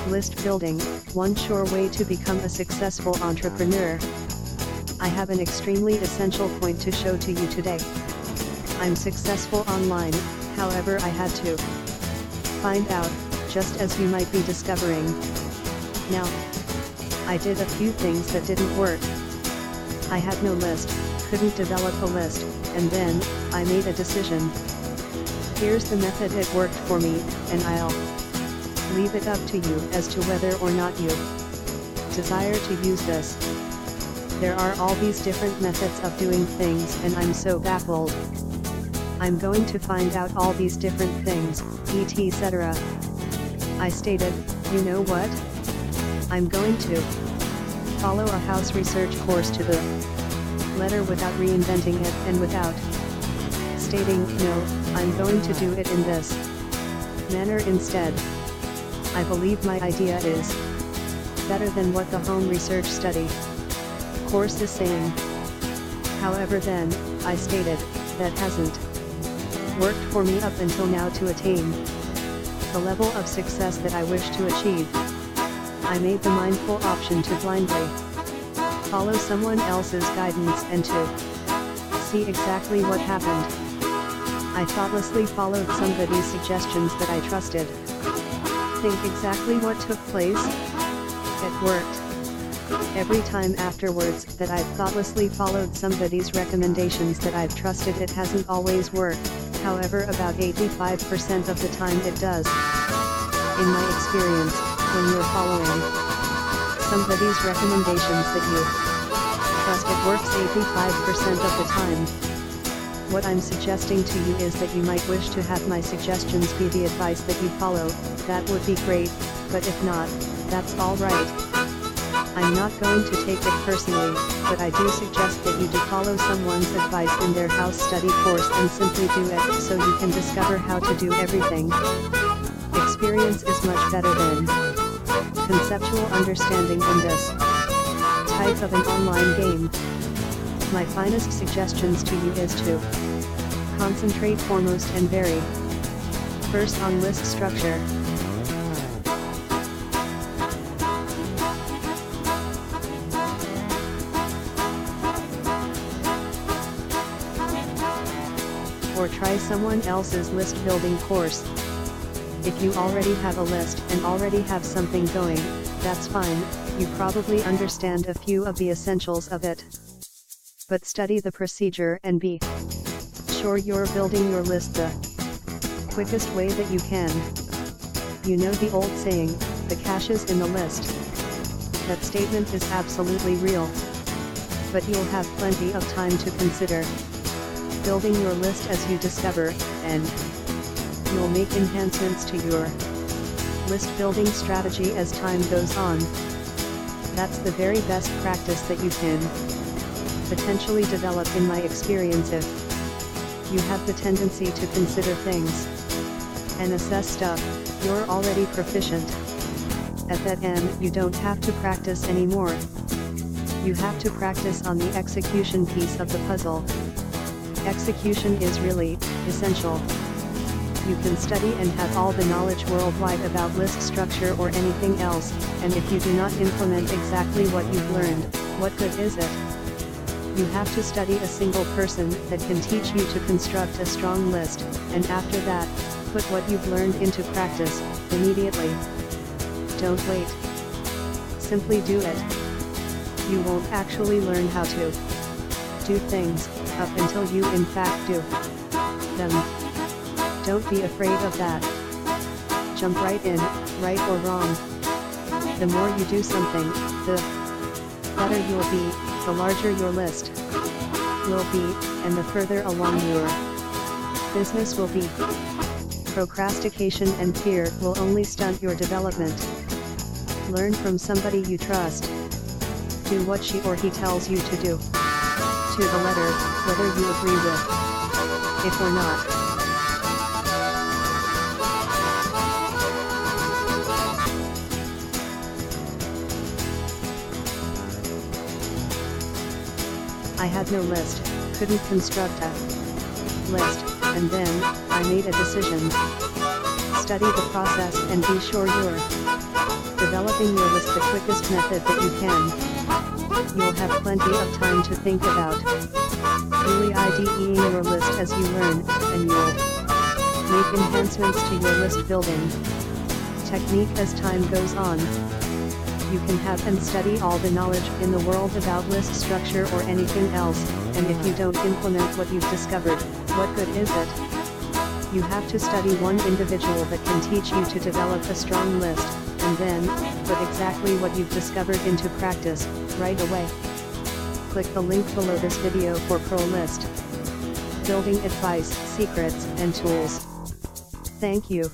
List building, one sure way to become a successful entrepreneur. I have an extremely essential point to show to you today. I'm successful online, however I had to find out, just as you might be discovering now. I did a few things that didn't work. I had no list, couldn't develop a list, and then, I made a decision. Here's the method it worked for me, and I'll leave it up to you as to whether or not you desire to use this. There are all these different methods of doing things and I'm so baffled. I'm going to find out all these different things, etc. I stated, you know what? I'm going to follow a house research course to the letter without reinventing it and without stating, no, I'm going to do it in this manner instead. I believe my idea is better than what the home research study course is saying. However then, I stated, that hasn't worked for me up until now to attain the level of success that I wish to achieve. I made the mindful option to blindly follow someone else's guidance and to see exactly what happened. I thoughtlessly followed somebody's suggestions that I trusted. Think exactly what took place? It worked. Every time afterwards that I've thoughtlessly followed somebody's recommendations that I've trusted, it hasn't always worked, however about 85% of the time it does. In my experience, when you're following somebody's recommendations that you trust, it works 85% of the time. What I'm suggesting to you is that you might wish to have my suggestions be the advice that you follow. That would be great, but if not, that's alright. I'm not going to take it personally, but I do suggest that you do follow someone's advice in their house study course and simply do it so you can discover how to do everything. Experience is much better than conceptual understanding in this type of an online game. My finest suggestions to you is to concentrate foremost and very first on list structure. Or try someone else's list building course. If you already have a list and already have something going, that's fine, you probably understand a few of the essentials of it. But study the procedure and be sure you're building your list the quickest way that you can. You know the old saying, the cash is in the list. That statement is absolutely real. But you'll have plenty of time to consider building your list as you discover, and you'll make enhancements to your list building strategy as time goes on. That's the very best practice that you can potentially develop in my experience if you have the tendency to consider things and assess stuff you're already proficient at. That end, you don't have to practice anymore. You have to practice on the execution piece of the puzzle. Execution is really essential. You can study and have all the knowledge worldwide about list structure or anything else, and if you do not implement exactly what you've learned, what good is it? You have to study a single person that can teach you to construct a strong list, and after that, put what you've learned into practice, immediately. Don't wait. Simply do it. You won't actually learn how to do things, up until you in fact do them. Don't be afraid of that. Jump right in, right or wrong. The more you do something, the better you'll be, the larger your list will be, and the further along your business will be. Procrastination and fear will only stunt your development. Learn from somebody you trust. Do what she or he tells you to do. To the letter, whether you agree with it or not. I had no list, couldn't construct a list, and then, I made a decision. Study the process and be sure you're developing your list the quickest method that you can. You'll have plenty of time to think about really IDEing your list as you learn, and you'll make enhancements to your list building technique as time goes on. You can have and study all the knowledge in the world about list structure or anything else, and if you don't implement what you've discovered, what good is it? You have to study one individual that can teach you to develop a strong list, and then, put exactly what you've discovered into practice, right away. Click the link below this video for pro list building advice, secrets, and tools. Thank you.